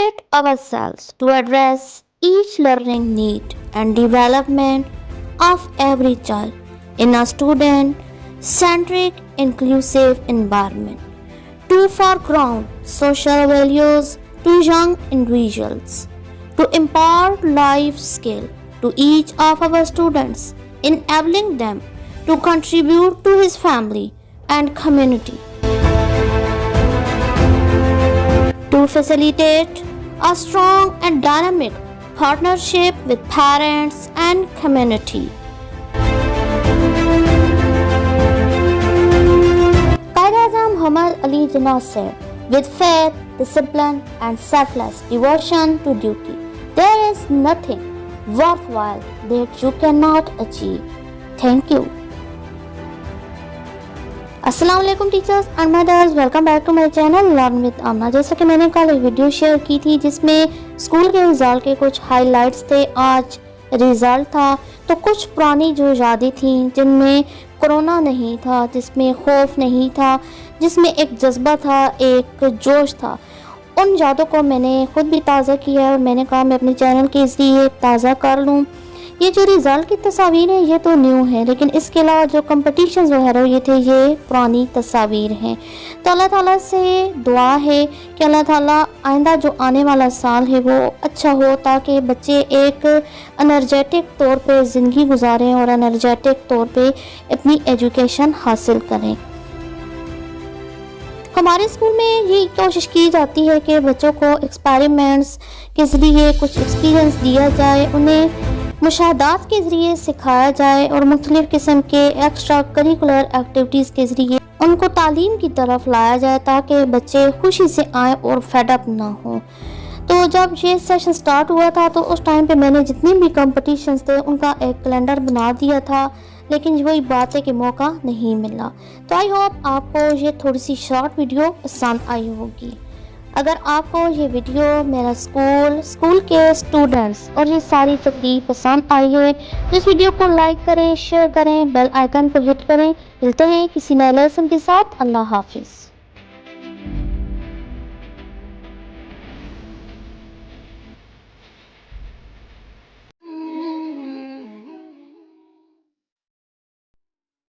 motivate ourselves to address each learning need and development of every child in a student centric, inclusive environment to foreground social values to young individuals, to impart life skill to each of our students, enabling them to contribute to his family and community, to facilitate a strong and dynamic partnership with parents and community. Qaid-e-Azam Muhammad Ali Jinnah said, with faith, discipline and selfless devotion to duty, there is nothing worthwhile that you cannot achieve. Thank you. अस्सलाम वालेकुम teachers and mothers, welcome back to my channel learn with Aamna. जैसा कि मैंने कल एक video share की थी जिसमें स्कूल के रिज़ल्ट के कुछ हाइलाइट्स थे। आज रिज़ल्ट था तो कुछ पुरानी जो यादें थी जिनमें कोरोना नहीं था, जिसमें खौफ नहीं था, जिसमें एक जज्बा था, एक जोश था, उन यादों को मैंने ख़ुद भी ताज़ा किया और मैंने कहा मैं अपने चैनल के ज़रिए ताज़ा कर लूँ। ये जो रिज़ल्ट की तस्वीर है ये तो न्यू है, लेकिन इसके अलावा जो कंपटीशंस वगैरह ये थे ये पुरानी तस्वीर हैं। तो अल्लाह ताला से दुआ है कि अल्लाह ताला आइंदा जो आने वाला साल है वो अच्छा हो ताकि बच्चे एक एनर्जेटिक तौर पे ज़िंदगी गुजारें और एनर्जेटिक तौर पे अपनी एजुकेशन हासिल करें। हमारे स्कूल में ये कोशिश की जाती है कि बच्चों को एक्सपेरिमेंट्स के ज़रिए कुछ एक्सपीरियंस दिया जाए, उन्हें मुशाहदात के ज़रिए सिखाया जाए और मुख्तलिफ़ किस्म के एक्स्ट्रा करिकुलर एक्टिविटीज़ के ज़रिए उनको तालीम की तरफ लाया जाए ताकि बच्चे खुशी से आएँ और फेडअप ना हो। तो जब ये सेशन स्टार्ट हुआ था तो उस टाइम पे मैंने जितने भी कंपटीशंस थे उनका एक कैलेंडर बना दिया था, लेकिन वही बात है कि मौका नहीं मिला। तो आई होप आपको ये थोड़ी सी शॉर्ट वीडियो पसंद आई होगी। अगर आपको ये वीडियो, मेरा स्कूल के स्टूडेंट्स और ये सारी तकरीर पसंद आई है तो इस वीडियो को लाइक करें, शेयर करें, बेल आइकन को हिट करें। मिलते हैं किसी नए लेसन के साथ। अल्लाह हाफिज़।